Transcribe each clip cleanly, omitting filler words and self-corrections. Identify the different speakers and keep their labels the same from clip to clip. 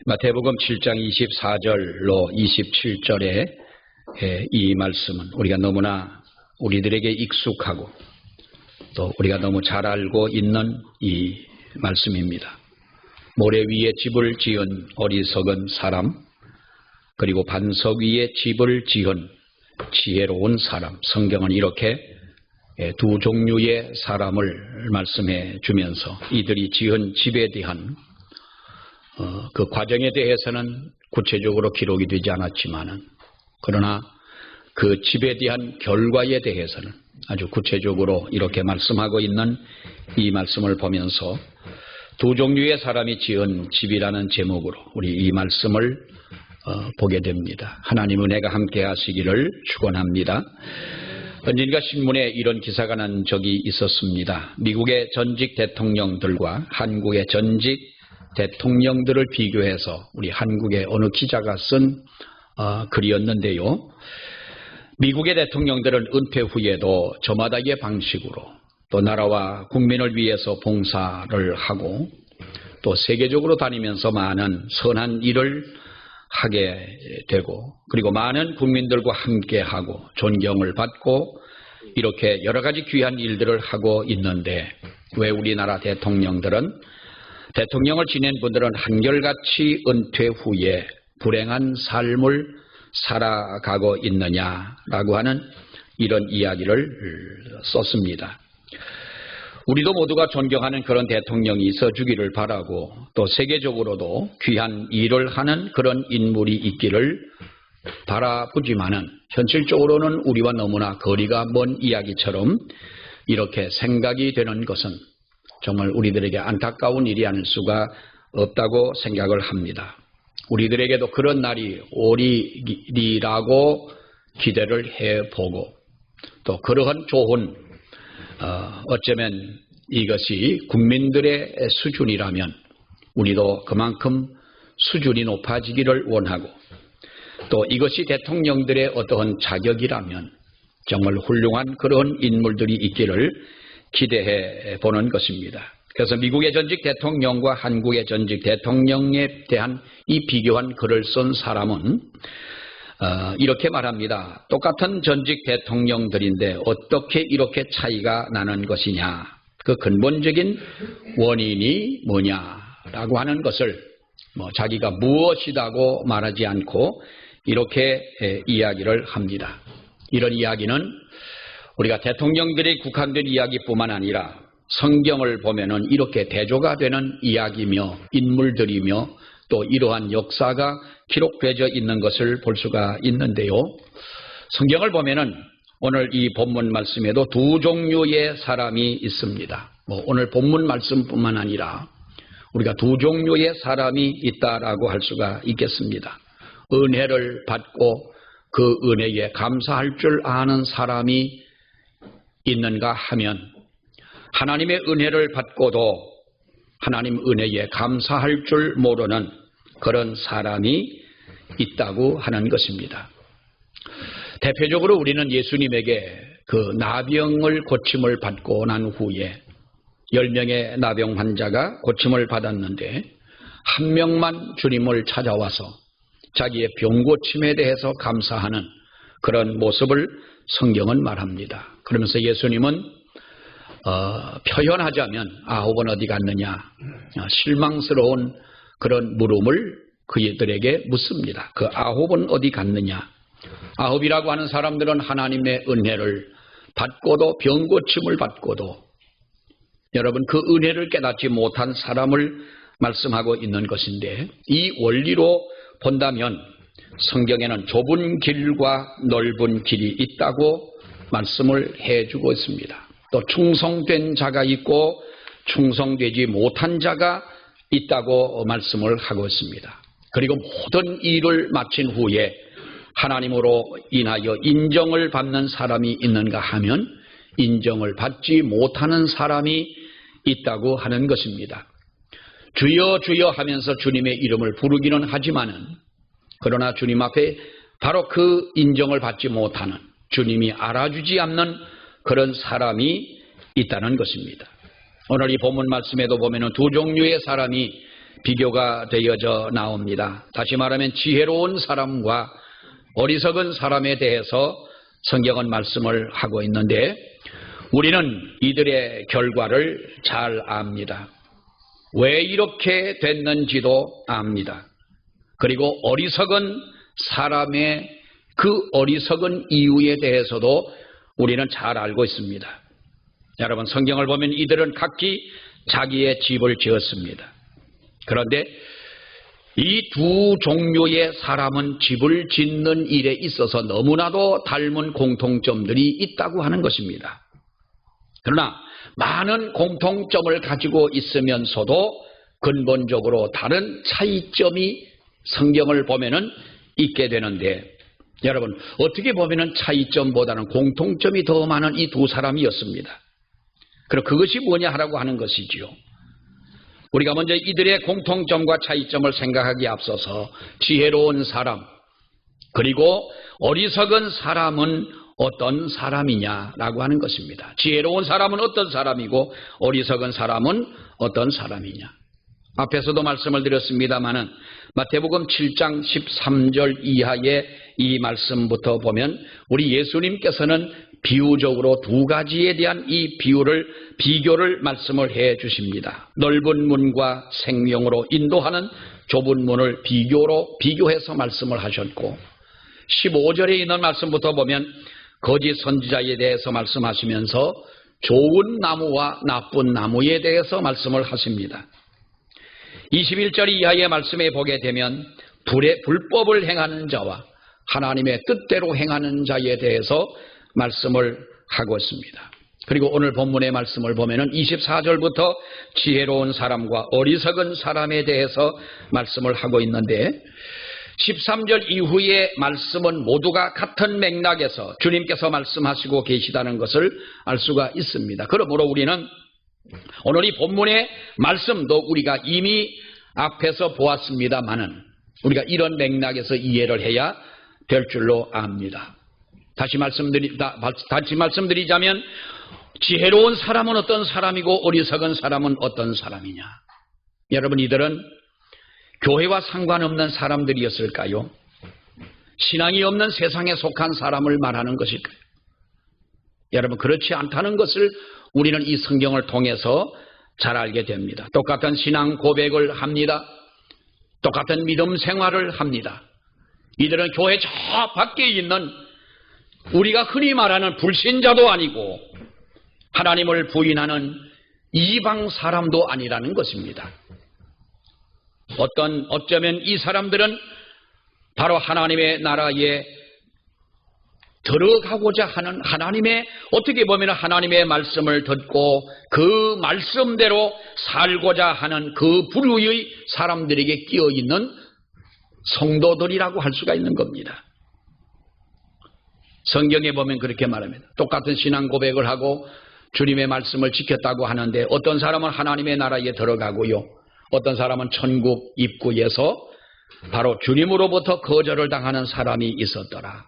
Speaker 1: 마태복음 7장 24절로 27절의 이 말씀은 우리가 너무나 우리들에게 익숙하고 또 우리가 너무 잘 알고 있는 이 말씀입니다. 모래 위에 집을 지은 어리석은 사람, 그리고 반석 위에 집을 지은 지혜로운 사람, 성경은 이렇게 두 종류의 사람을 말씀해 주면서 이들이 지은 집에 대한 그 과정에 대해서는 구체적으로 기록이 되지 않았지만은, 그러나 그 집에 대한 결과에 대해서는 아주 구체적으로 이렇게 말씀하고 있는 이 말씀을 보면서 두 종류의 사람이 지은 집이라는 제목으로 우리 이 말씀을 보게 됩니다. 하나님 은혜가 함께 하시기를 축원합니다. 언젠가 신문에 이런 기사가 난 적이 있었습니다. 미국의 전직 대통령들과 한국의 전직 대통령들을 비교해서 우리 한국의 어느 기자가 쓴 글이었는데요. 미국의 대통령들은 은퇴 후에도 저마다의 방식으로 또 나라와 국민을 위해서 봉사를 하고 또 세계적으로 다니면서 많은 선한 일을 하게 되고, 그리고 많은 국민들과 함께하고 존경을 받고 이렇게 여러 가지 귀한 일들을 하고 있는데, 왜 우리나라 대통령을 지낸 분들은 한결같이 은퇴 후에 불행한 삶을 살아가고 있느냐라고 하는 이런 이야기를 썼습니다. 우리도 모두가 존경하는 그런 대통령이 있어주기를 바라고, 또 세계적으로도 귀한 일을 하는 그런 인물이 있기를 바라보지만은, 현실적으로는 우리와 너무나 거리가 먼 이야기처럼 이렇게 생각이 되는 것은 정말 우리들에게 안타까운 일이 아닐 수가 없다고 생각을 합니다. 우리들에게도 그런 날이 오리라고 기대를 해보고, 또 그러한 좋은 어쩌면 이것이 국민들의 수준이라면 우리도 그만큼 수준이 높아지기를 원하고, 또 이것이 대통령들의 어떠한 자격이라면 정말 훌륭한 그런 인물들이 있기를 기대해 보는 것입니다. 그래서 미국의 전직 대통령과 한국의 전직 대통령에 대한 이 비교한 글을 쓴 사람은 이렇게 말합니다. 똑같은 전직 대통령들인데 어떻게 이렇게 차이가 나는 것이냐, 그 근본적인 원인이 뭐냐라고 하는 것을 자기가 무엇이라고 말하지 않고 이렇게 이야기를 합니다. 이런 이야기는 우리가 대통령들이 국한된 이야기뿐만 아니라 성경을 보면은 이렇게 대조가 되는 이야기며 인물들이며 또 이러한 역사가 기록되어 있는 것을 볼 수가 있는데요. 성경을 보면은 오늘 이 본문 말씀에도 두 종류의 사람이 있습니다. 오늘 본문 말씀뿐만 아니라 우리가 두 종류의 사람이 있다라고 할 수가 있겠습니다. 은혜를 받고 그 은혜에 감사할 줄 아는 사람이 있는가 하면, 하나님의 은혜를 받고도 하나님 은혜에 감사할 줄 모르는 그런 사람이 있다고 하는 것입니다. 대표적으로 우리는 예수님에게 그 나병을 고침을 받고 난 후에 10명의 나병 환자가 고침을 받았는데 한 명만 주님을 찾아와서 자기의 병 고침에 대해서 감사하는 그런 모습을 성경은 말합니다. 그러면서 예수님은 표현하자면 아홉은 어디 갔느냐, 실망스러운 그런 물음을 그들에게 묻습니다. 그 아홉은 어디 갔느냐. 아홉이라고 하는 사람들은 하나님의 은혜를 받고도 병 고침을 받고도 여러분 그 은혜를 깨닫지 못한 사람을 말씀하고 있는 것인데, 이 원리로 본다면 성경에는 좁은 길과 넓은 길이 있다고 말씀을 해주고 있습니다. 또 충성된 자가 있고 충성되지 못한 자가 있다고 말씀을 하고 있습니다. 그리고 모든 일을 마친 후에 하나님으로 인하여 인정을 받는 사람이 있는가 하면 인정을 받지 못하는 사람이 있다고 하는 것입니다. 주여 주여 하면서 주님의 이름을 부르기는 하지만은, 그러나 주님 앞에 바로 그 인정을 받지 못하는, 주님이 알아주지 않는 그런 사람이 있다는 것입니다. 오늘 이 본문 말씀에도 보면은 두 종류의 사람이 비교가 되어져 나옵니다. 다시 말하면 지혜로운 사람과 어리석은 사람에 대해서 성경은 말씀을 하고 있는데 우리는 이들의 결과를 잘 압니다. 왜 이렇게 됐는지도 압니다. 그리고 어리석은 사람의 그 어리석은 이유에 대해서도 우리는 잘 알고 있습니다. 여러분, 성경을 보면 이들은 각기 자기의 집을 지었습니다. 그런데 이 두 종류의 사람은 집을 짓는 일에 있어서 너무나도 닮은 공통점들이 있다고 하는 것입니다. 그러나 많은 공통점을 가지고 있으면서도 근본적으로 다른 차이점이 성경을 보면은 있게 되는데, 여러분, 어떻게 보면은 차이점보다는 공통점이 더 많은 이 두 사람이었습니다. 그럼 그것이 뭐냐 하라고 하는 것이지요. 우리가 먼저 이들의 공통점과 차이점을 생각하기에 앞서서 지혜로운 사람 그리고 어리석은 사람은 어떤 사람이냐라고 하는 것입니다. 지혜로운 사람은 어떤 사람이고 어리석은 사람은 어떤 사람이냐. 앞에서도 말씀을 드렸습니다마는 마태복음 7장 13절 이하의 이 말씀부터 보면 우리 예수님께서는 비유적으로 두 가지에 대한 이 비교를 말씀을 해 주십니다. 넓은 문과 생명으로 인도하는 좁은 문을 비교해서 말씀을 하셨고 15절에 있는 말씀부터 보면 거짓 선지자에 대해서 말씀하시면서 좋은 나무와 나쁜 나무에 대해서 말씀을 하십니다. 21절 이하의 말씀에 보게 되면 불법을 행하는 자와 하나님의 뜻대로 행하는 자에 대해서 말씀을 하고 있습니다. 그리고 오늘 본문의 말씀을 보면은 24절부터 지혜로운 사람과 어리석은 사람에 대해서 말씀을 하고 있는데 13절 이후의 말씀은 모두가 같은 맥락에서 주님께서 말씀하시고 계시다는 것을 알 수가 있습니다. 그러므로 우리는 오늘 이 본문의 말씀도 우리가 이미 앞에서 보았습니다마는 우리가 이런 맥락에서 이해를 해야 될 줄로 압니다. 다시 말씀드리자면 지혜로운 사람은 어떤 사람이고 어리석은 사람은 어떤 사람이냐. 여러분, 이들은 교회와 상관없는 사람들이었을까요? 신앙이 없는 세상에 속한 사람을 말하는 것일까요? 여러분, 그렇지 않다는 것을 우리는 이 성경을 통해서 잘 알게 됩니다. 똑같은 신앙 고백을 합니다. 똑같은 믿음 생활을 합니다. 이들은 교회 저 밖에 있는 우리가 흔히 말하는 불신자도 아니고 하나님을 부인하는 이방 사람도 아니라는 것입니다. 어쩌면 이 사람들은 바로 하나님의 나라에 들어가고자 하는 어떻게 보면 하나님의 말씀을 듣고 그 말씀대로 살고자 하는 그 부류의 사람들에게 끼어있는 성도들이라고 할 수가 있는 겁니다. 성경에 보면 그렇게 말합니다. 똑같은 신앙 고백을 하고 주님의 말씀을 지켰다고 하는데 어떤 사람은 하나님의 나라에 들어가고요. 어떤 사람은 천국 입구에서 바로 주님으로부터 거절을 당하는 사람이 있었더라.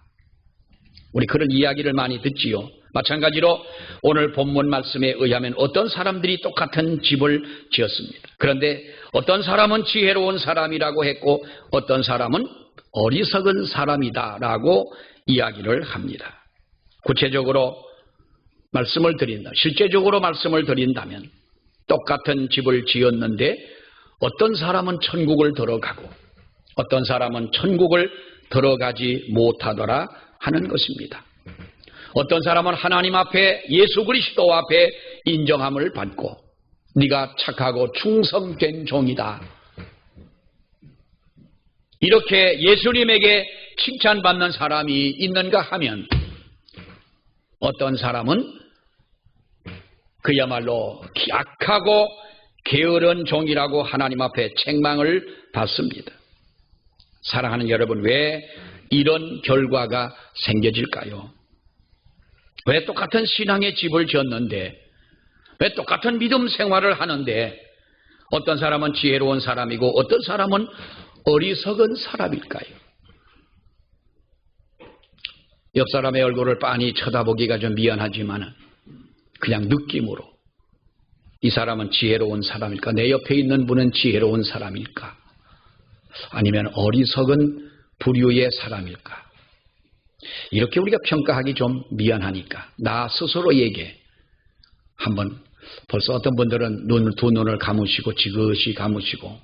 Speaker 1: 우리 그런 이야기를 많이 듣지요. 마찬가지로 오늘 본문 말씀에 의하면 어떤 사람들이 똑같은 집을 지었습니다. 그런데 어떤 사람은 지혜로운 사람이라고 했고 어떤 사람은 어리석은 사람이다라고 이야기를 합니다. 구체적으로 말씀을 드린다. 실제적으로 말씀을 드린다면 똑같은 집을 지었는데 어떤 사람은 천국을 들어가고 어떤 사람은 천국을 들어가지 못하더라 하는 것입니다. 어떤 사람은 하나님 앞에 예수 그리스도 앞에 인정함을 받고 네가 착하고 충성된 종이다. 이렇게 예수님에게 칭찬받는 사람이 있는가 하면 어떤 사람은 그야말로 악하고 게으른 종이라고 하나님 앞에 책망을 받습니다. 사랑하는 여러분, 왜 이런 결과가 생겨질까요? 왜 똑같은 신앙의 집을 지었는데 왜 똑같은 믿음 생활을 하는데 어떤 사람은 지혜로운 사람이고 어떤 사람은 어리석은 사람일까요? 옆 사람의 얼굴을 빤히 쳐다보기가 좀 미안하지만 그냥 느낌으로 이 사람은 지혜로운 사람일까? 내 옆에 있는 분은 지혜로운 사람일까? 아니면 어리석은 부류의 사람일까? 이렇게 우리가 평가하기 좀 미안하니까 나 스스로에게 한번, 벌써 어떤 분들은 두 눈을 감으시고 지그시 감으시고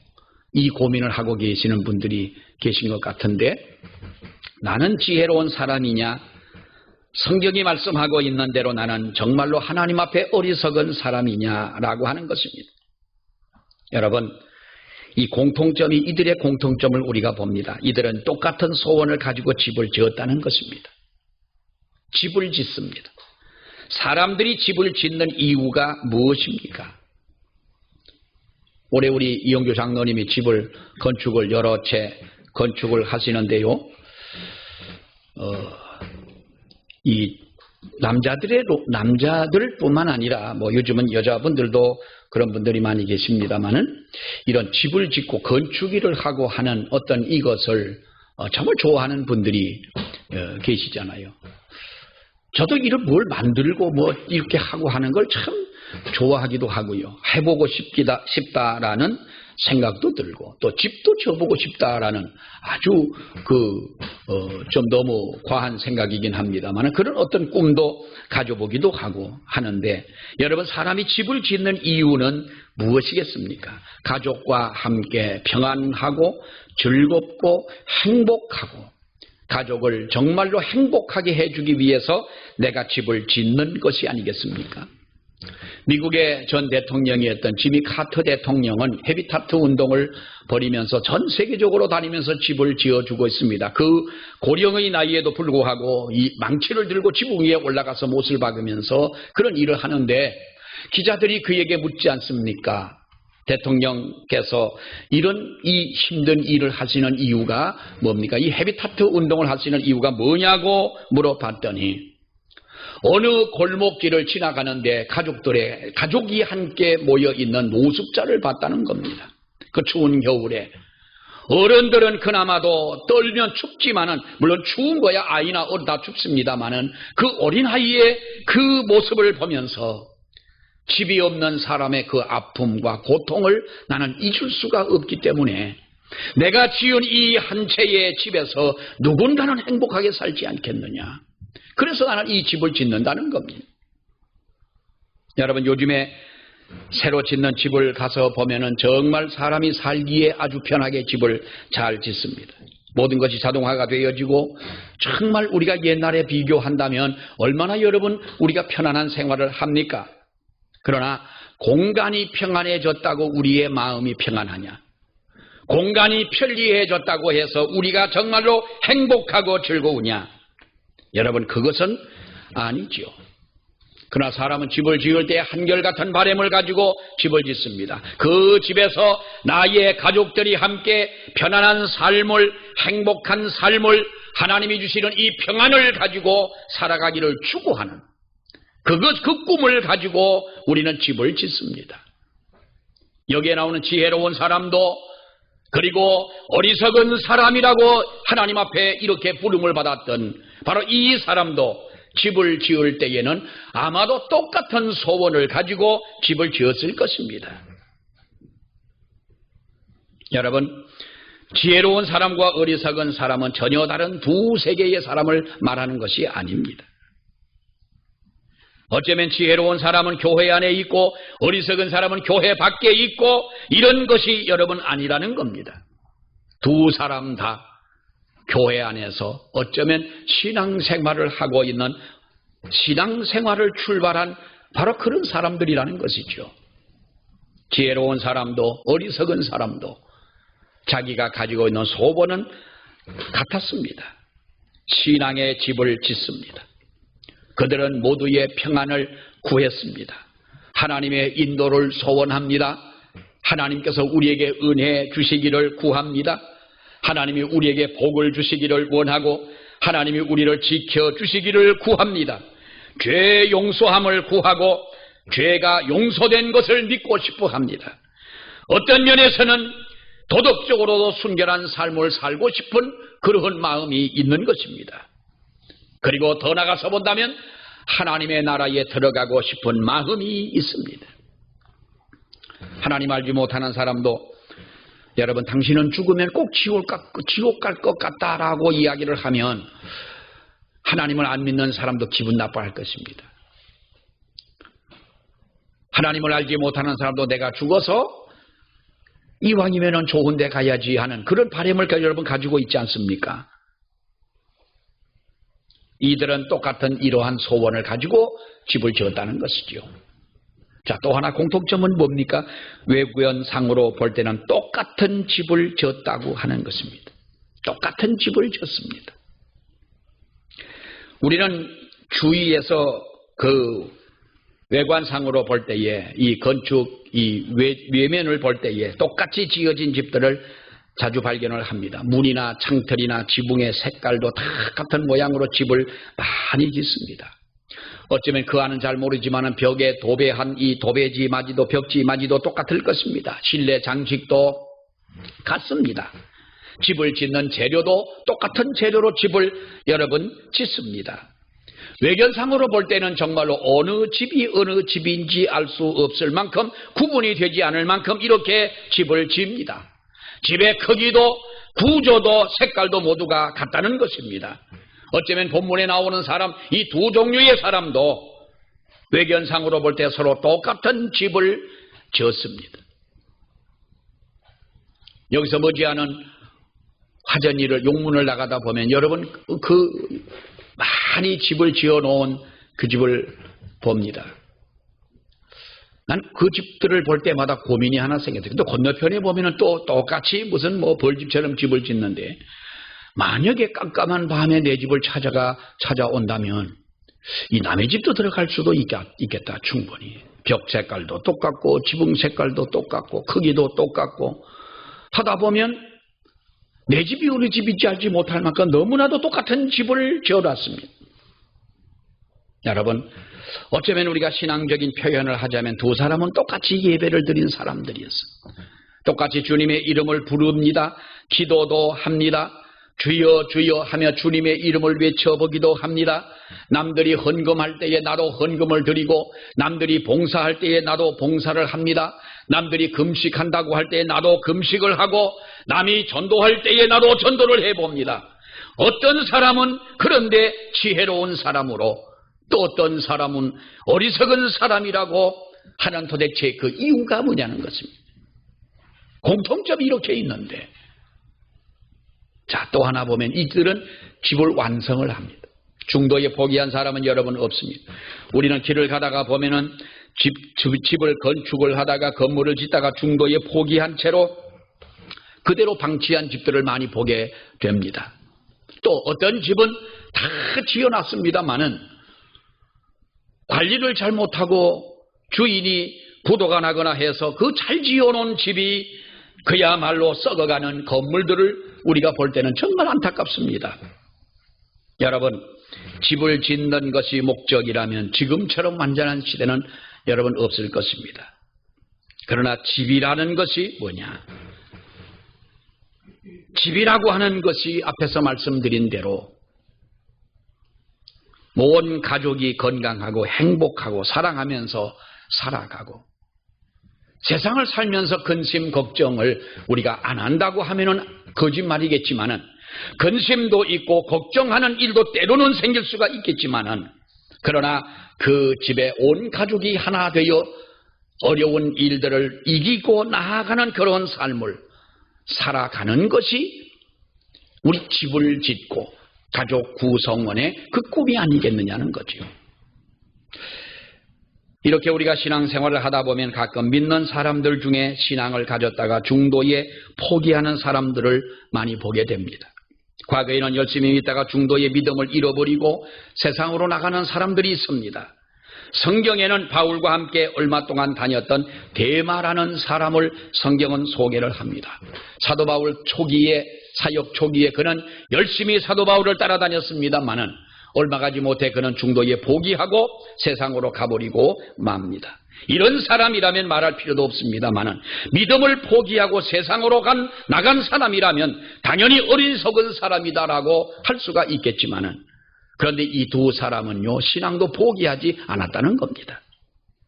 Speaker 1: 이 고민을 하고 계시는 분들이 계신 것 같은데, 나는 지혜로운 사람이냐, 성경이 말씀하고 있는 대로 나는 정말로 하나님 앞에 어리석은 사람이냐라고 하는 것입니다. 여러분, 이 공통점이, 이들의 공통점을 우리가 봅니다. 이들은 똑같은 소원을 가지고 집을 지었다는 것입니다. 집을 짓습니다. 사람들이 집을 짓는 이유가 무엇입니까? 올해 우리 이영규 장로님이 집을 건축을 여러 채 건축을 하시는데요. 이 남자들뿐만 아니라 뭐 요즘은 여자분들도 그런 분들이 많이 계십니다만은 이런 집을 짓고 건축 일을 하고 하는 어떤 이것을 정말 좋아하는 분들이 계시잖아요. 저도 이런 뭘 만들고 뭐 이렇게 하고 하는 걸 참 좋아하기도 하고요. 해보고 싶다라는 생각도 들고, 또 집도 지어보고 싶다라는 아주 좀 너무 과한 생각이긴 합니다만 그런 어떤 꿈도 가져보기도 하고 하는데, 여러분, 사람이 집을 짓는 이유는 무엇이겠습니까? 가족과 함께 평안하고 즐겁고 행복하고, 가족을 정말로 행복하게 해주기 위해서 내가 집을 짓는 것이 아니겠습니까? 미국의 전 대통령이었던 지미 카터 대통령은 헤비타트 운동을 벌이면서 전 세계적으로 다니면서 집을 지어주고 있습니다. 그 고령의 나이에도 불구하고 이 망치를 들고 지붕 위에 올라가서 못을 박으면서 그런 일을 하는데, 기자들이 그에게 묻지 않습니까? 대통령께서 이런 이 힘든 일을 하시는 이유가 뭡니까? 이 헤비타트 운동을 하시는 이유가 뭐냐고 물어봤더니, 어느 골목길을 지나가는데 가족이 함께 모여있는 노숙자를 봤다는 겁니다. 그 추운 겨울에. 어른들은 그나마도 떨면 춥지만은, 물론 추운 거야 아이나 어른 다 춥습니다만은, 그 어린아이의 그 모습을 보면서 집이 없는 사람의 그 아픔과 고통을 나는 잊을 수가 없기 때문에 내가 지은 이 한 채의 집에서 누군가는 행복하게 살지 않겠느냐. 그래서 나는 이 집을 짓는다는 겁니다. 여러분, 요즘에 새로 짓는 집을 가서 보면은 정말 사람이 살기에 아주 편하게 집을 잘 짓습니다. 모든 것이 자동화가 되어지고, 정말 우리가 옛날에 비교한다면 얼마나 여러분 우리가 편안한 생활을 합니까? 그러나 공간이 평안해졌다고 우리의 마음이 평안하냐? 공간이 편리해졌다고 해서 우리가 정말로 행복하고 즐거우냐? 여러분, 그것은 아니죠. 그러나 사람은 집을 지을 때 한결같은 바람을 가지고 집을 짓습니다. 그 집에서 나의 가족들이 함께 편안한 삶을, 행복한 삶을, 하나님이 주시는 이 평안을 가지고 살아가기를 추구하는 그 꿈을 가지고 우리는 집을 짓습니다. 여기에 나오는 지혜로운 사람도, 그리고 어리석은 사람이라고 하나님 앞에 이렇게 부름을 받았던 바로 이 사람도 집을 지을 때에는 아마도 똑같은 소원을 가지고 집을 지었을 것입니다. 여러분, 지혜로운 사람과 어리석은 사람은 전혀 다른 두 세계의 사람을 말하는 것이 아닙니다. 어쩌면 지혜로운 사람은 교회 안에 있고 어리석은 사람은 교회 밖에 있고, 이런 것이 여러분 아니라는 겁니다. 두 사람 다 교회 안에서 어쩌면 신앙생활을 하고 있는, 신앙생활을 출발한 바로 그런 사람들이라는 것이죠. 지혜로운 사람도 어리석은 사람도 자기가 가지고 있는 소원은 같았습니다. 신앙의 집을 짓습니다. 그들은 모두의 평안을 구했습니다. 하나님의 인도를 소원합니다. 하나님께서 우리에게 은혜 주시기를 구합니다. 하나님이 우리에게 복을 주시기를 원하고, 하나님이 우리를 지켜주시기를 구합니다. 죄 용서함을 구하고 죄가 용서된 것을 믿고 싶어 합니다. 어떤 면에서는 도덕적으로도 순결한 삶을 살고 싶은 그러한 마음이 있는 것입니다. 그리고 더 나가서 본다면 하나님의 나라에 들어가고 싶은 마음이 있습니다. 하나님 알지 못하는 사람도 여러분 당신은 죽으면 꼭 지옥 갈 것 같다라고 이야기를 하면 하나님을 안 믿는 사람도 기분 나빠할 것입니다. 하나님을 알지 못하는 사람도 내가 죽어서 이왕이면 좋은 데 가야지 하는 그런 바람을 여러분 가지고 있지 않습니까? 이들은 똑같은 이러한 소원을 가지고 집을 지었다는 것이죠. 자, 또 하나 공통점은 뭡니까? 외부연상으로 볼 때는 똑같은 집을 지었다고 하는 것입니다. 똑같은 집을 지었습니다. 우리는 주위에서 그 외관상으로 볼 때에 이 건축, 이 외면을 볼 때에 똑같이 지어진 집들을 자주 발견을 합니다. 문이나 창틀이나 지붕의 색깔도 다 같은 모양으로 집을 많이 짓습니다. 어쩌면 그 안은 잘 모르지만 벽에 도배한 이 도배지 마지도 벽지 마지도 똑같을 것입니다. 실내 장식도 같습니다. 집을 짓는 재료도 똑같은 재료로 집을 여러분 짓습니다. 외견상으로 볼 때는 정말로 어느 집이 어느 집인지 알 수 없을 만큼 구분이 되지 않을 만큼 이렇게 집을 지읍니다. 집의 크기도 구조도 색깔도 모두가 같다는 것입니다. 어쩌면 본문에 나오는 사람, 이 두 종류의 사람도 외견상으로 볼 때 서로 똑같은 집을 지었습니다. 여기서 머지않은 화전일을 용문을 나가다 보면 여러분 그 많이 집을 지어놓은 그 집을 봅니다. 난 그 집들을 볼 때마다 고민이 하나 생겼어요. 또 건너편에 보면은 또 똑같이 무슨 뭐 벌집처럼 집을 짓는데 만약에 깜깜한 밤에 내 집을 찾아온다면 이 남의 집도 들어갈 수도 있겠다. 충분히. 벽 색깔도 똑같고 지붕 색깔도 똑같고 크기도 똑같고 하다 보면 내 집이 우리 집인지 알지 못할 만큼 너무나도 똑같은 집을 지어놨습니다. 여러분, 어쩌면 우리가 신앙적인 표현을 하자면 두 사람은 똑같이 예배를 드린 사람들이었어요. 똑같이 주님의 이름을 부릅니다. 기도도 합니다. 주여 주여 하며 주님의 이름을 외쳐보기도 합니다. 남들이 헌금할 때에 나도 헌금을 드리고 남들이 봉사할 때에 나도 봉사를 합니다. 남들이 금식한다고 할 때에 나도 금식을 하고 남이 전도할 때에 나도 전도를 해봅니다. 어떤 사람은 그런데 지혜로운 사람으로 또 어떤 사람은 어리석은 사람이라고 하는 도대체 그 이유가 뭐냐는 것입니다. 공통점이 이렇게 있는데 자, 또 하나 보면 이들은 집을 완성을 합니다. 중도에 포기한 사람은 여러분 없습니다. 우리는 길을 가다가 보면은 집을 건축을 하다가 건물을 짓다가 중도에 포기한 채로 그대로 방치한 집들을 많이 보게 됩니다. 또 어떤 집은 다 지어놨습니다만은 관리를 잘못하고 주인이 부도가 나거나 해서 그 잘 지어놓은 집이 그야말로 썩어가는 건물들을 우리가 볼 때는 정말 안타깝습니다. 여러분, 집을 짓는 것이 목적이라면 지금처럼 완전한 시대는 여러분 없을 것입니다. 그러나 집이라는 것이 뭐냐? 집이라고 하는 것이 앞에서 말씀드린 대로 온 가족이 건강하고 행복하고 사랑하면서 살아가고 세상을 살면서 근심 걱정을 우리가 안 한다고 하면은 거짓말이겠지만은 근심도 있고 걱정하는 일도 때로는 생길 수가 있겠지만은 그러나 그 집에 온 가족이 하나 되어 어려운 일들을 이기고 나아가는 그런 삶을 살아가는 것이 우리 집을 짓고 가족 구성원의 그 꿈이 아니겠느냐는 거죠. 이렇게 우리가 신앙생활을 하다 보면 가끔 믿는 사람들 중에 신앙을 가졌다가 중도에 포기하는 사람들을 많이 보게 됩니다. 과거에는 열심히 믿다가 중도에 믿음을 잃어버리고 세상으로 나가는 사람들이 있습니다. 성경에는 바울과 함께 얼마 동안 다녔던 데마라는 사람을 성경은 소개를 합니다. 사도 바울 초기에 사역 초기에 그는 열심히 사도 바울을 따라다녔습니다만은 얼마 가지 못해 그는 중도에 포기하고 세상으로 가버리고 맙니다. 이런 사람이라면 말할 필요도 없습니다만은 믿음을 포기하고 세상으로 나간 사람이라면 당연히 어리석은 사람이다라고 할 수가 있겠지만은 그런데 이 두 사람은요 신앙도 포기하지 않았다는 겁니다.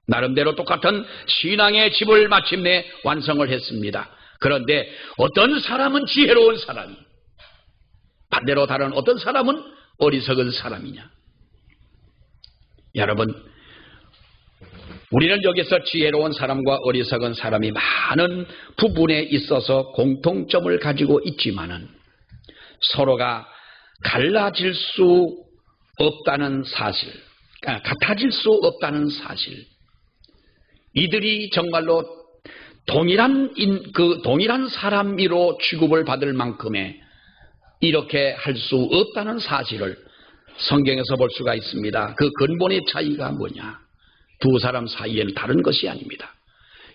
Speaker 1: 나름대로 똑같은 신앙의 집을 마침내 완성을 했습니다. 그런데 어떤 사람은 지혜로운 사람이, 반대로 다른 어떤 사람은 어리석은 사람이냐. 여러분, 우리는 여기서 지혜로운 사람과 어리석은 사람이 많은 부분에 있어서 공통점을 가지고 있지만은 서로가 갈라질 수 없다는 사실, 같아질 수 없다는 사실, 이들이 정말로 동일한 사람으로 취급을 받을 만큼의 이렇게 할 수 없다는 사실을 성경에서 볼 수가 있습니다. 그 근본의 차이가 뭐냐? 두 사람 사이에는 다른 것이 아닙니다.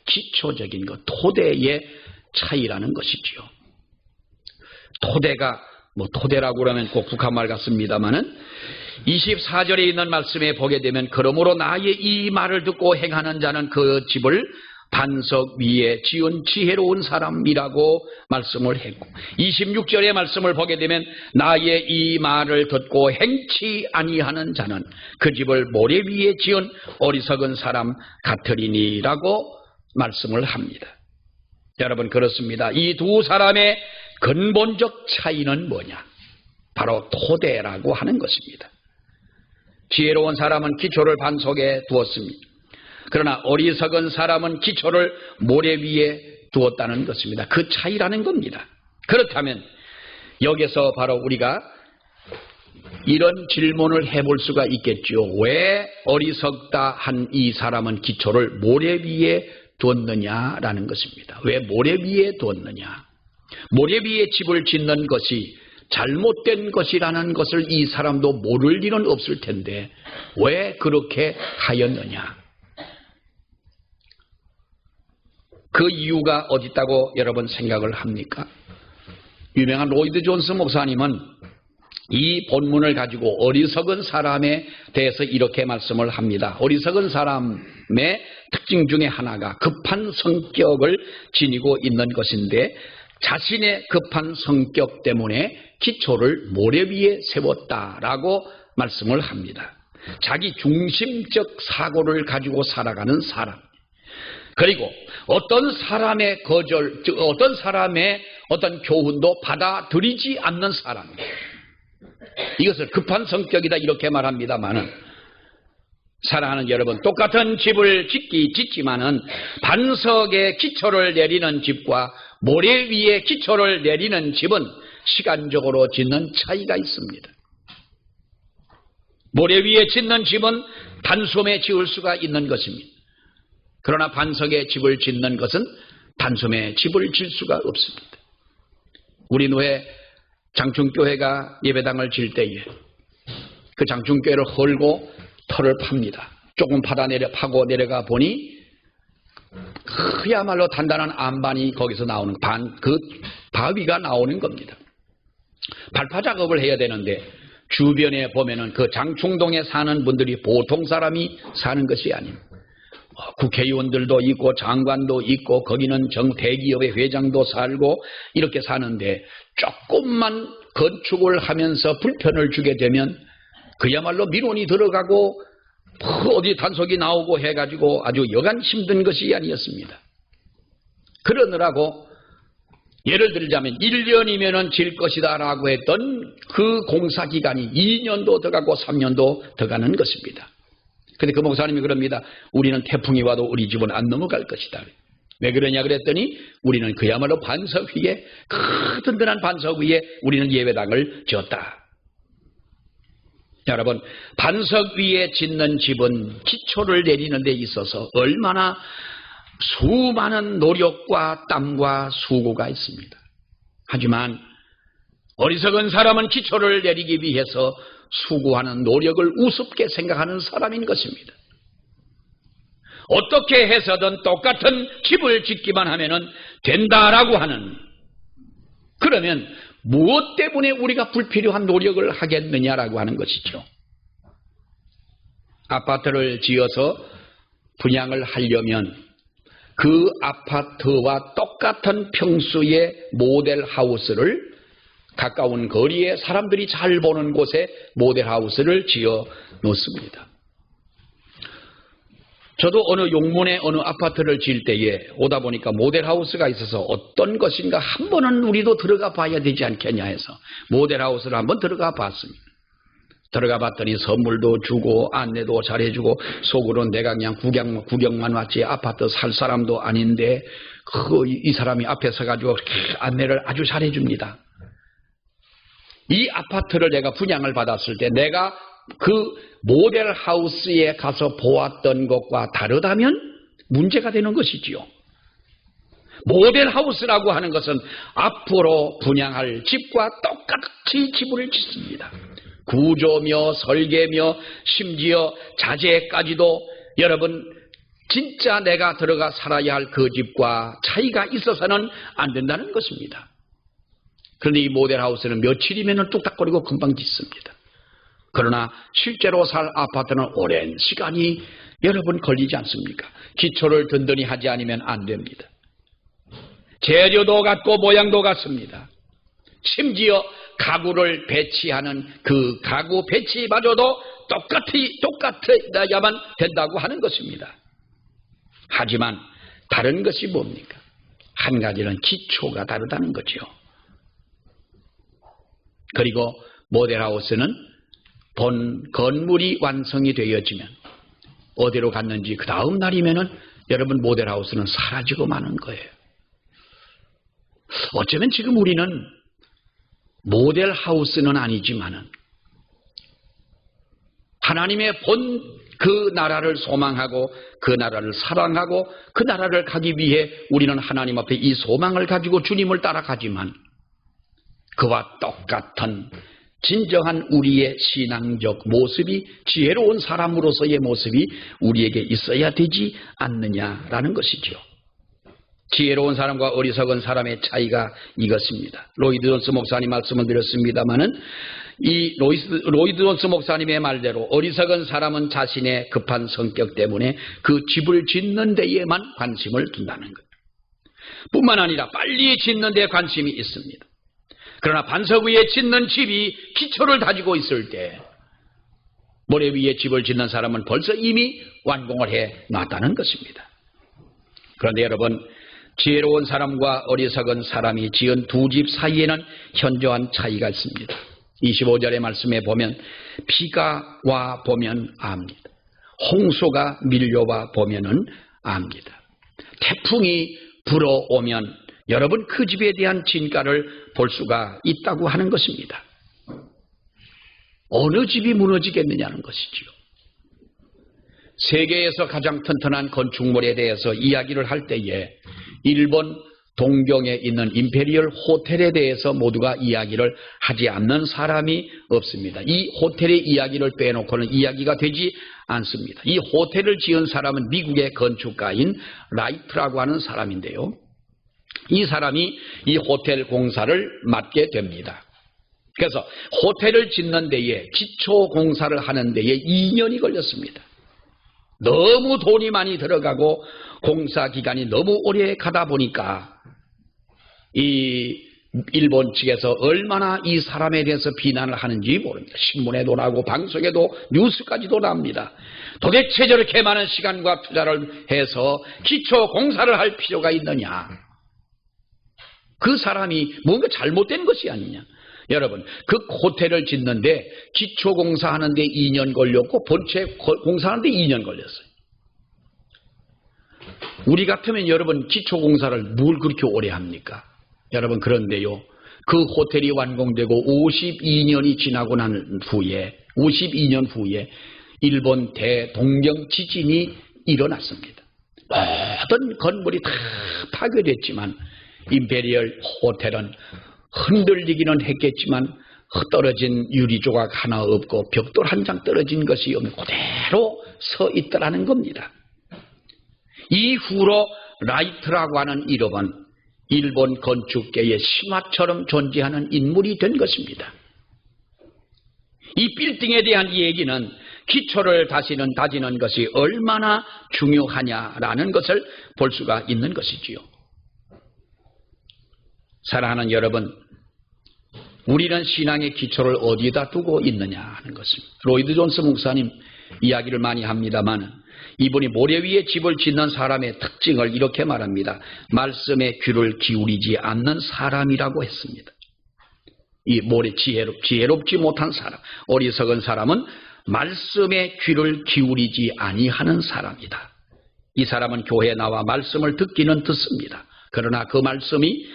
Speaker 1: 기초적인 것, 토대의 차이라는 것이지요. 토대가 토대라고 그러면 꼭 북한말 같습니다만은 24절에 있는 말씀에 보게 되면 그러므로 나의 이 말을 듣고 행하는 자는 그 집을 반석 위에 지은 지혜로운 사람이라고 말씀을 했고, 26절의 말씀을 보게 되면 나의 이 말을 듣고 행치 아니하는 자는 그 집을 모래 위에 지은 어리석은 사람 같으리니라고 말씀을 합니다. 여러분, 그렇습니다. 이 두 사람의 근본적 차이는 뭐냐? 바로 토대라고 하는 것입니다. 지혜로운 사람은 기초를 반석에 두었습니다. 그러나 어리석은 사람은 기초를 모래 위에 두었다는 것입니다. 그 차이라는 겁니다. 그렇다면 여기서 바로 우리가 이런 질문을 해볼 수가 있겠죠. 왜 어리석다 한 이 사람은 기초를 모래 위에 두었느냐라는 것입니다. 왜 모래 위에 두었느냐? 모래 위에 집을 짓는 것이 잘못된 것이라는 것을 이 사람도 모를 일은 없을 텐데 왜 그렇게 하였느냐? 그 이유가 어디 있다고 여러분 생각을 합니까? 유명한 로이드 존스 목사님은 이 본문을 가지고 어리석은 사람에 대해서 이렇게 말씀을 합니다. 어리석은 사람의 특징 중에 하나가 급한 성격을 지니고 있는 것인데 자신의 급한 성격 때문에 기초를 모래 위에 세웠다라고 말씀을 합니다. 자기 중심적 사고를 가지고 살아가는 사람, 그리고 어떤 사람의 어떤 교훈도 받아들이지 않는 사람, 이것을 급한 성격이다 이렇게 말합니다만은, 사랑하는 여러분, 똑같은 집을 짓지만은 반석에 기초를 내리는 집과 모래 위에 기초를 내리는 집은 시간적으로 짓는 차이가 있습니다. 모래 위에 짓는 집은 단숨에 지을 수가 있는 것입니다. 그러나 반석에 집을 짓는 것은 단숨에 집을 질 수가 없습니다. 우리는 왜 장충교회가 예배당을 질 때에 그 장충교회를 헐고 털을 팝니다. 조금 파고 내려가 보니 그야말로 단단한 안반이 거기서 나오는 그 바위가 나오는 겁니다. 발파 작업을 해야 되는데 주변에 보면은 그 장충동에 사는 분들이 보통 사람이 사는 것이 아닙니다. 국회의원들도 있고 장관도 있고 거기는 대기업의 회장도 살고 이렇게 사는데 조금만 건축을 하면서 불편을 주게 되면 그야말로 민원이 들어가고 어디 단속이 나오고 해가지고 아주 여간 힘든 것이 아니었습니다. 그러느라고 예를 들자면 1년이면은 질 것이다 라고 했던 그 공사 기간이 2년도 더 가고 3년도 더 가는 것입니다. 근데 그 목사님이 그럽니다. 우리는 태풍이 와도 우리 집은 안 넘어갈 것이다. 왜 그러냐 그랬더니 우리는 그야말로 반석 위에, 그 든든한 반석 위에 우리는 예배당을 지었다. 여러분, 반석 위에 짓는 집은 기초를 내리는 데 있어서 얼마나 수많은 노력과 땀과 수고가 있습니다. 하지만 어리석은 사람은 기초를 내리기 위해서 수고하는 노력을 우습게 생각하는 사람인 것입니다. 어떻게 해서든 똑같은 집을 짓기만 하면 된다라고 하는, 그러면 무엇 때문에 우리가 불필요한 노력을 하겠느냐라고 하는 것이죠. 아파트를 지어서 분양을 하려면 그 아파트와 똑같은 평수의 모델 하우스를 가까운 거리에 사람들이 잘 보는 곳에 모델 하우스를 지어 놓습니다. 저도 어느 용문에 어느 아파트를 지을 때에 오다 보니까 모델하우스가 있어서 어떤 것인가 한 번은 우리도 들어가 봐야 되지 않겠냐 해서 모델하우스를 한번 들어가 봤습니다. 들어가 봤더니 선물도 주고 안내도 잘해주고 속으로 내가 그냥 구경만 왔지 아파트 살 사람도 아닌데 이 사람이 앞에 서가지고 안내를 아주 잘해줍니다. 이 아파트를 내가 분양을 받았을 때 내가 그 모델하우스에 가서 보았던 것과 다르다면 문제가 되는 것이지요. 모델하우스라고 하는 것은 앞으로 분양할 집과 똑같이 집을 짓습니다. 구조며 설계며 심지어 자재까지도 여러분 진짜 내가 들어가 살아야 할 그 집과 차이가 있어서는 안 된다는 것입니다. 그런데 이 모델하우스는 며칠이면 뚝딱거리고 금방 짓습니다. 그러나 실제로 살 아파트는 오랜 시간이 여러분 걸리지 않습니까? 기초를 든든히 하지 않으면 안 됩니다. 재료도 같고 모양도 같습니다. 심지어 가구를 배치하는 그 가구 배치마저도 똑같아야만 된다고 하는 것입니다. 하지만 다른 것이 뭡니까? 한 가지는 기초가 다르다는 거죠. 그리고 모델하우스는 본 건물이 완성이 되어지면 어디로 갔는지 그 다음 날이면은 여러분 모델하우스는 사라지고 마는 거예요. 어쩌면 지금 우리는 모델하우스는 아니지만은 하나님의 본 그 나라를 소망하고 그 나라를 사랑하고 그 나라를 가기 위해 우리는 하나님 앞에 이 소망을 가지고 주님을 따라가지만 그와 똑같은 진정한 우리의 신앙적 모습이 지혜로운 사람으로서의 모습이 우리에게 있어야 되지 않느냐라는 것이죠. 지혜로운 사람과 어리석은 사람의 차이가 이것입니다. 로이드 존스 목사님 말씀을 드렸습니다마는 이 로이드 존스 목사님의 말대로 어리석은 사람은 자신의 급한 성격 때문에 그 집을 짓는 데에만 관심을 둔다는 거예요. 뿐만 아니라 빨리 짓는 데 관심이 있습니다. 그러나 반석 위에 짓는 집이 기초를 다지고 있을 때 모래 위에 집을 짓는 사람은 벌써 이미 완공을 해 놨다는 것입니다. 그런데 여러분 지혜로운 사람과 어리석은 사람이 지은 두 집 사이에는 현저한 차이가 있습니다. 25절의 말씀에 보면 비가 와 보면 압니다. 홍수가 밀려와 보면은 압니다. 태풍이 불어오면 여러분 그 집에 대한 진가를 볼 수가 있다고 하는 것입니다. 어느 집이 무너지겠느냐는 것이지요. 세계에서 가장 튼튼한 건축물에 대해서 이야기를 할 때에 일본 동경에 있는 임페리얼 호텔에 대해서 모두가 이야기를 하지 않는 사람이 없습니다. 이 호텔의 이야기를 빼놓고는 이야기가 되지 않습니다. 이 호텔을 지은 사람은 미국의 건축가인 라이트라고 하는 사람인데요. 이 사람이 이 호텔 공사를 맡게 됩니다. 그래서 호텔을 짓는 데에 기초 공사를 하는 데에 2년이 걸렸습니다. 너무 돈이 많이 들어가고 공사 기간이 너무 오래 가다 보니까 이 일본 측에서 얼마나 이 사람에 대해서 비난을 하는지 모릅니다. 신문에도 나고 방송에도 뉴스까지도 납니다. 도대체 저렇게 많은 시간과 투자를 해서 기초 공사를 할 필요가 있느냐. 그 사람이 뭔가 잘못된 것이 아니냐. 여러분 그 호텔을 짓는데 기초 공사하는데 2년 걸렸고 본체 공사하는데 2년 걸렸어요. 우리 같으면 여러분 기초 공사를 뭘 그렇게 오래 합니까? 여러분 그런데요. 그 호텔이 완공되고 52년이 지나고 난 후에 52년 후에 일본 대동경 지진이 일어났습니다. 모든 건물이 다 파괴됐지만 임페리얼 호텔은 흔들리기는 했겠지만 떨어진 유리조각 하나 없고 벽돌 한 장 떨어진 것이 없는 그대로 서 있더라는 겁니다. 이후로 라이트라고 하는 이름은 일본 건축계의 신화처럼 존재하는 인물이 된 것입니다. 이 빌딩에 대한 얘기는 기초를 다지는 것이 얼마나 중요하냐라는 것을 볼 수가 있는 것이지요. 사랑하는 여러분, 우리는 신앙의 기초를 어디에다 두고 있느냐 하는 것입니다. 로이드 존스 목사님 이야기를 많이 합니다만 이분이 모래 위에 집을 짓는 사람의 특징을 이렇게 말합니다. 말씀에 귀를 기울이지 않는 사람이라고 했습니다. 이 모래 지혜롭지 못한 사람, 어리석은 사람은 말씀에 귀를 기울이지 아니하는 사람이다. 이 사람은 교회에 나와 말씀을 듣기는 듣습니다. 그러나 그 말씀이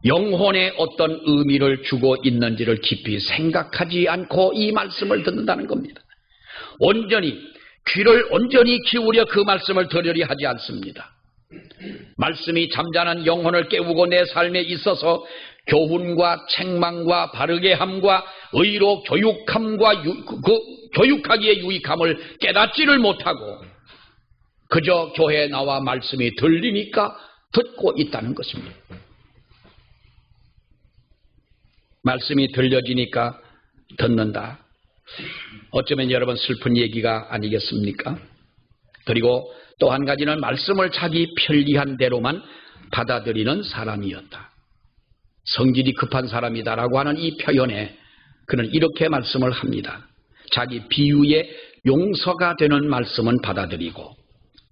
Speaker 1: 영혼에 어떤 의미를 주고 있는지를 깊이 생각하지 않고 이 말씀을 듣는다는 겁니다. 귀를 온전히 기울여 그 말씀을 들으려 하지 않습니다. 말씀이 잠자는 영혼을 깨우고 내 삶에 있어서 교훈과 책망과 바르게 함과 의로 교육함과 교육하기에 유익함을 깨닫지를 못하고 그저 교회에 나와 말씀이 들리니까 듣고 있다는 것입니다. 말씀이 들려지니까 듣는다. 어쩌면 여러분 슬픈 얘기가 아니겠습니까? 그리고 또 한 가지는 말씀을 자기 편리한 대로만 받아들이는 사람이었다. 성질이 급한 사람이다라고 하는 이 표현에 그는 이렇게 말씀을 합니다. 자기 비유에 용서가 되는 말씀은 받아들이고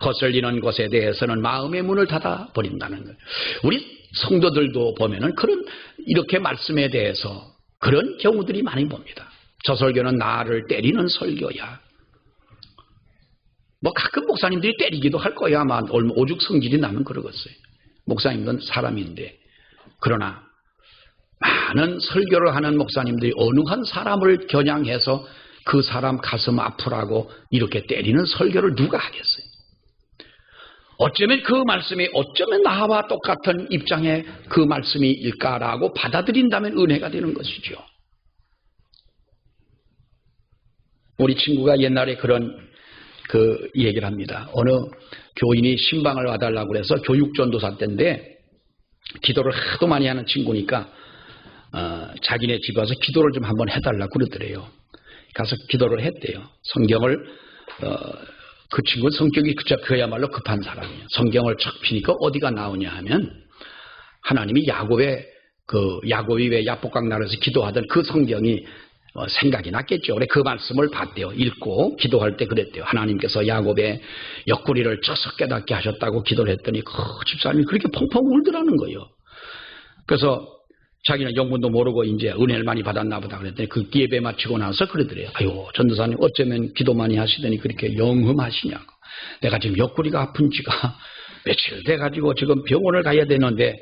Speaker 1: 거슬리는 것에 대해서는 마음의 문을 닫아버린다는 거예요. 우리 성도들도 보면은 이렇게 말씀에 대해서 그런 경우들이 많이 봅니다. 저 설교는 나를 때리는 설교야. 가끔 목사님들이 때리기도 할 거야. 아마 오죽 성질이 나면 그러겠어요. 목사님은 사람인데. 그러나 많은 설교를 하는 목사님들이 어느 한 사람을 겨냥해서 그 사람 가슴 아프라고 이렇게 때리는 설교를 누가 하겠어요? 어쩌면 그 말씀이 어쩌면 나와 똑같은 입장의 그 말씀일까라고 받아들인다면 은혜가 되는 것이죠. 우리 친구가 옛날에 그런 얘기를 합니다. 어느 교인이 신방을 와달라고 해서 교육전도사 때인데 기도를 하도 많이 하는 친구니까 자기네 집에 와서 기도를 좀 한번 해달라고 그러더래요. 가서 기도를 했대요. 성경을 그 친구는 성격이 그야말로 급한 사람이에요. 성경을 척 피니까 어디가 나오냐 하면 하나님이 야곱이 왜 야복강 나라에서 기도하던 그 성경이 생각이 났겠죠. 그래 그 말씀을 봤대요. 읽고 기도할 때 그랬대요. 하나님께서 야곱의 옆구리를 쳐서 깨닫게 하셨다고 기도를 했더니 집사님이 그렇게 펑펑 울더라는 거예요. 그래서 자기는 영문도 모르고 이제 은혜를 많이 받았나 보다 그랬더니 그 예배 마치고 나서 그러더래요. 아유 전도사님 어쩌면 기도 많이 하시더니 그렇게 영험하시냐고. 내가 지금 옆구리가 아픈 지가 며칠 돼가지고 지금 병원을 가야 되는데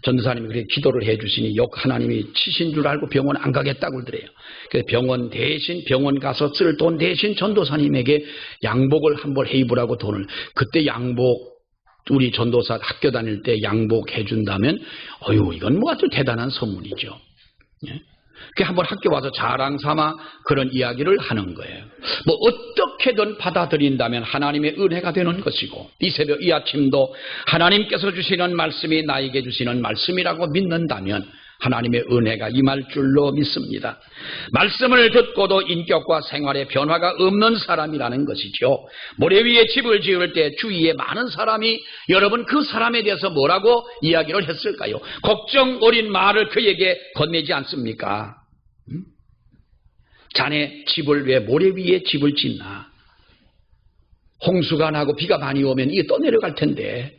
Speaker 1: 전도사님이 그렇게 기도를 해주시니 하나님이 치신 줄 알고 병원 안 가겠다고 그러더래요. 그래서 병원 가서 쓸 돈 대신 전도사님에게 양복을 한벌 해입으라고 돈을 그때 양복 우리 전도사 학교 다닐 때 양복 해준다면 이건 아주 대단한 선물이죠. 예? 한번 학교 와서 자랑 삼아 그런 이야기를 하는 거예요. 어떻게든 받아들인다면 하나님의 은혜가 되는 것이고 이 새벽 이 아침도 하나님께서 주시는 말씀이 나에게 주시는 말씀이라고 믿는다면 하나님의 은혜가 임할 줄로 믿습니다. 말씀을 듣고도 인격과 생활에 변화가 없는 사람이라는 것이죠. 모래 위에 집을 지을 때 주위에 많은 사람이 여러분 그 사람에 대해서 뭐라고 이야기를 했을까요? 걱정 어린 말을 그에게 건네지 않습니까? 자네 집을 왜 모래 위에 집을 짓나? 홍수가 나고 비가 많이 오면 이게 떠내려갈 텐데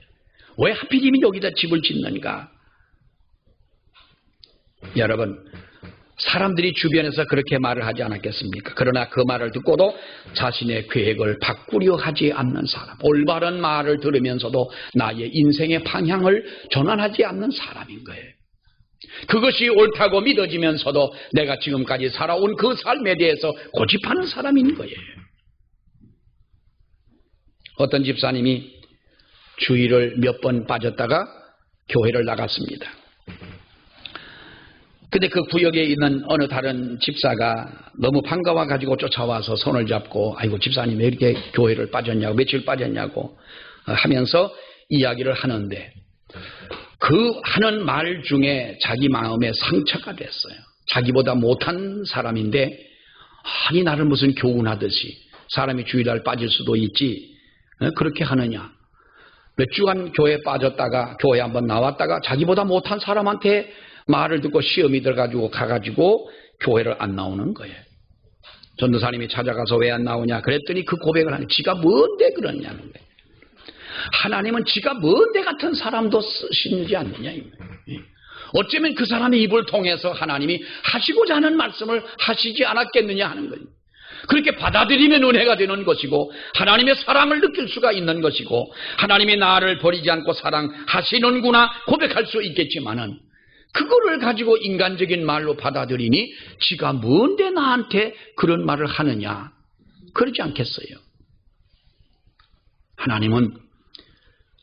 Speaker 1: 왜 하필이면 여기다 집을 짓는가? 여러분 사람들이 주변에서 그렇게 말을 하지 않았겠습니까? 그러나 그 말을 듣고도 자신의 계획을 바꾸려 하지 않는 사람, 올바른 말을 들으면서도 나의 인생의 방향을 전환하지 않는 사람인 거예요. 그것이 옳다고 믿어지면서도 내가 지금까지 살아온 그 삶에 대해서 고집하는 사람인 거예요. 어떤 집사님이 주일을 몇 번 빠졌다가 교회를 나갔습니다. 근데 그 구역에 있는 어느 다른 집사가 너무 반가워가지고 쫓아와서 손을 잡고 아이고 집사님 왜 이렇게 교회를 빠졌냐고 며칠 빠졌냐고 하면서 이야기를 하는데 그 하는 말 중에 자기 마음에 상처가 됐어요. 자기보다 못한 사람인데 아니 나를 무슨 교훈하듯이 사람이 주일날 빠질 수도 있지 그렇게 하느냐. 몇 주간 교회에 빠졌다가 교회 한번 나왔다가 자기보다 못한 사람한테 말을 듣고 시험이 들어가지고 가가지고 교회를 안 나오는 거예요. 전도사님이 찾아가서 왜 안 나오냐 그랬더니 그 고백을 하니 지가 뭔데 그러냐는 거예요. 하나님은 지가 뭔데 같은 사람도 쓰시지 않느냐. 어쩌면 그 사람의 입을 통해서 하나님이 하시고자 하는 말씀을 하시지 않았겠느냐 하는 거예요. 그렇게 받아들이면 은혜가 되는 것이고 하나님의 사랑을 느낄 수가 있는 것이고 하나님이 나를 버리지 않고 사랑하시는구나 고백할 수 있겠지만은 그거를 가지고 인간적인 말로 받아들이니 지가 뭔데 나한테 그런 말을 하느냐 그러지 않겠어요. 하나님은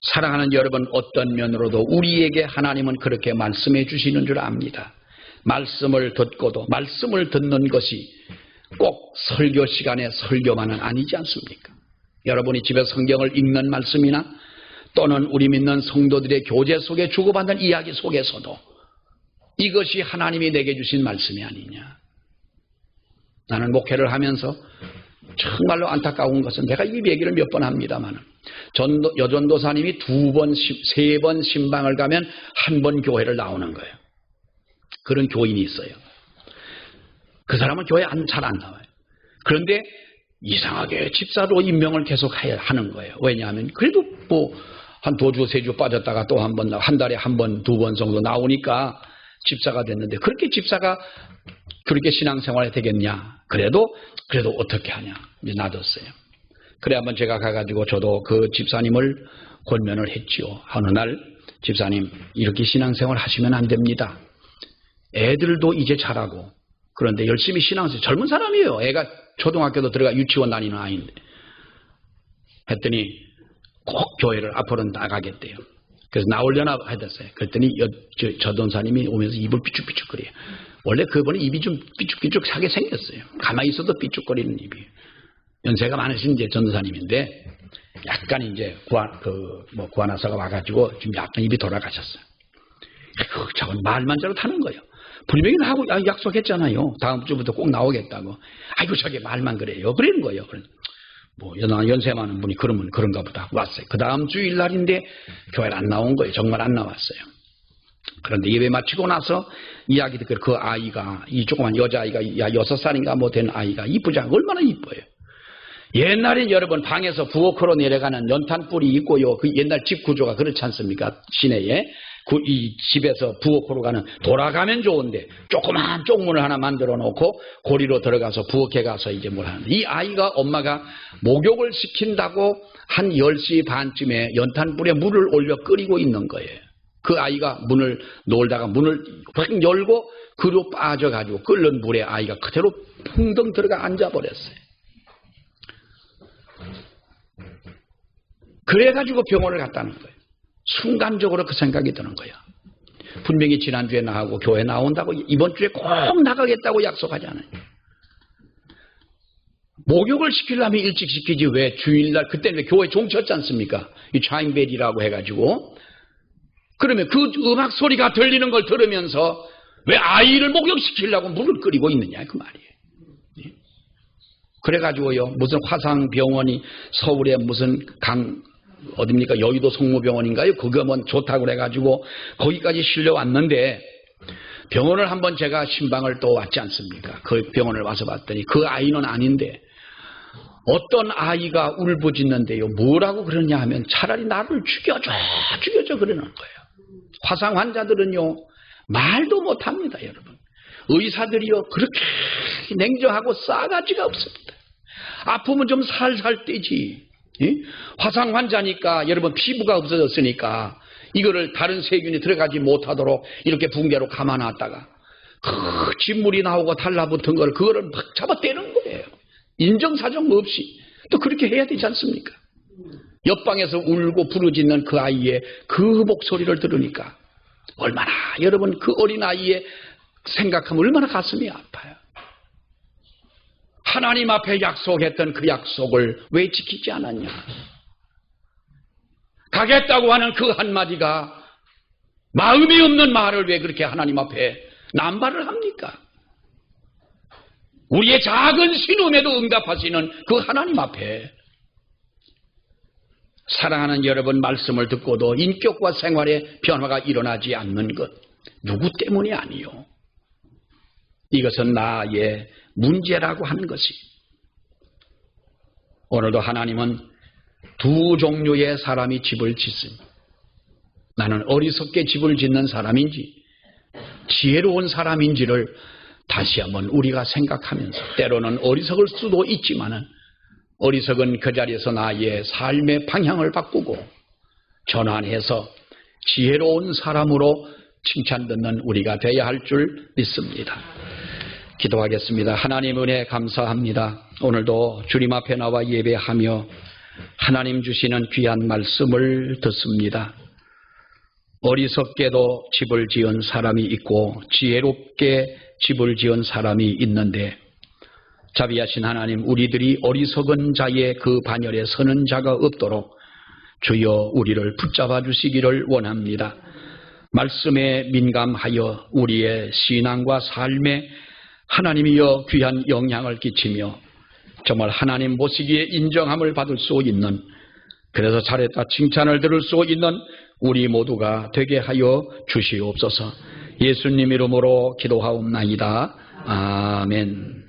Speaker 1: 사랑하는 여러분 어떤 면으로도 우리에게 하나님은 그렇게 말씀해 주시는 줄 압니다. 말씀을 듣고도 말씀을 듣는 것이 꼭 설교 시간에 설교만은 아니지 않습니까? 여러분이 집에 성경을 읽는 말씀이나 또는 우리 믿는 성도들의 교제 속에 주고받는 이야기 속에서도 이것이 하나님이 내게 주신 말씀이 아니냐. 나는 목회를 하면서 정말로 안타까운 것은 내가 이 얘기를 몇 번 합니다만 여전도사님이 2번, 3번 신방을 가면 한 번 교회를 나오는 거예요. 그런 교인이 있어요. 그 사람은 교회 잘 안 나와요. 그런데 이상하게 집사로 임명을 계속 하는 거예요. 왜냐하면 그래도 뭐 한 2주, 3주 빠졌다가 또 한 번, 한 달에 한 번, 2번 정도 나오니까 집사가 됐는데 그렇게 집사가 그렇게 신앙생활이 되겠냐. 그래도 어떻게 하냐. 이제 놔뒀어요. 그래 한번 제가 가가지고 저도 그 집사님을 권면을 했지요. 어느 날 집사님 이렇게 신앙생활 하시면 안 됩니다. 애들도 이제 자라고 그런데 열심히 신앙생활 젊은 사람이에요. 애가 초등학교도 들어가 유치원 다니는 아이인데 했더니 꼭 교회를 앞으로 나가겠대요. 그래서 나오려나 했었어요. 그랬더니 전도사님이 오면서 입을 삐죽삐죽거려요. 원래 그분은 입이 좀 삐죽삐죽하게 생겼어요. 가만히 있어도 삐죽거리는 입이에요. 연세가 많으신 이제 전도사님인데 약간 이제 구하나서가 와가지고 지금 약간 입이 돌아가셨어요. 저건 말만 저렇다는 거예요. 분명히 나하고 약속했잖아요. 다음 주부터 꼭 나오겠다고. 아이고 저게 말만 그래요. 그러는 거예요. 뭐 연세 많은 분이 그러면 그런가 보다 왔어요. 그 다음 주일 날인데 교회를 안 나온 거예요. 정말 안 나왔어요. 그런데 예배 마치고 나서 이야기 듣고 그 아이가 이 조그만 여자아이가 6살인가 뭐 된 아이가 이쁘지 않고 얼마나 이뻐요. 옛날에 여러분 방에서 부엌으로 내려가는 연탄불이 있고요. 그 옛날 집 구조가 그렇지 않습니까? 시내에. 이 집에서 부엌으로 가는 돌아가면 좋은데 조그만 쪽문을 하나 만들어 놓고 고리로 들어가서 부엌에 가서 이제 뭘 하는데 이 아이가 엄마가 목욕을 시킨다고 한 10시 반쯤에 연탄불에 물을 올려 끓이고 있는 거예요. 그 아이가 문을 놀다가 문을 확 열고 그로 빠져가지고 끓는 물에 아이가 그대로 풍덩 들어가 앉아버렸어요. 그래가지고 병원을 갔다는 거예요. 순간적으로 그 생각이 드는 거야. 분명히 지난주에 나하고 교회 나온다고 이번 주에 꼭 나가겠다고 약속하잖아요. 목욕을 시키려면 일찍 시키지 왜 주일날 그때는 왜 교회 종쳤지 않습니까? 이 차인벨이라고 해가지고 그러면 그 음악 소리가 들리는 걸 들으면서 왜 아이를 목욕시키려고 물을 끓이고 있느냐 그 말이에요. 그래가지고요 무슨 화상병원이 서울에 무슨 어딥니까? 여의도 성모병원인가요? 그거 뭐 좋다고 그래가지고 거기까지 실려왔는데 병원을 한번 제가 신방을 또 왔지 않습니까? 그 병원을 와서 봤더니 그 아이는 아닌데 어떤 아이가 울부짖는데요. 뭐라고 그러냐 하면 차라리 나를 죽여줘 그러는 거예요. 화상 환자들은요 말도 못합니다. 여러분. 의사들이요 그렇게 냉정하고 싸가지가 없습니다. 아프면 좀 살살 떼지. 화상 환자니까 여러분 피부가 없어졌으니까 이거를 다른 세균이 들어가지 못하도록 이렇게 붕대로 감아놨다가 진물이 나오고 달라붙은 걸 그거를 막 잡아떼는 거예요. 인정사정 없이 또 그렇게 해야 되지 않습니까? 옆방에서 울고 부르짖는 그 아이의 그 목소리를 들으니까 얼마나 여러분 그 어린아이의 생각하면 얼마나 가슴이 아파요. 하나님 앞에 약속했던 그 약속을 왜 지키지 않았냐? 가겠다고 하는 그 한마디가 마음이 없는 말을 왜 그렇게 하나님 앞에 남발을 합니까? 우리의 작은 신음에도 응답하시는 그 하나님 앞에 사랑하는 여러분 말씀을 듣고도 인격과 생활에 변화가 일어나지 않는 것 누구 때문이 아니요. 이것은 나의 문제라고 하는 것이. 오늘도 하나님은 두 종류의 사람이 집을 짓습니다. 나는 어리석게 집을 짓는 사람인지 지혜로운 사람인지를 다시 한번 우리가 생각하면서, 때로는 어리석을 수도 있지만은 어리석은 그 자리에서 나의 삶의 방향을 바꾸고 전환해서 지혜로운 사람으로 칭찬 듣는 우리가 되어야 할 줄 믿습니다. 기도하겠습니다. 하나님 은혜 감사합니다. 오늘도 주님 앞에 나와 예배하며 하나님 주시는 귀한 말씀을 듣습니다. 어리석게도 집을 지은 사람이 있고 지혜롭게 집을 지은 사람이 있는데, 자비하신 하나님, 우리들이 어리석은 자의 그 반열에 서는 자가 없도록 주여 우리를 붙잡아 주시기를 원합니다. 말씀에 민감하여 우리의 신앙과 삶에 하나님이여 귀한 영향을 끼치며 정말 하나님 보시기에 인정함을 받을 수 있는, 그래서 잘했다 칭찬을 들을 수 있는 우리 모두가 되게 하여 주시옵소서. 예수님 이름으로 기도하옵나이다. 아멘.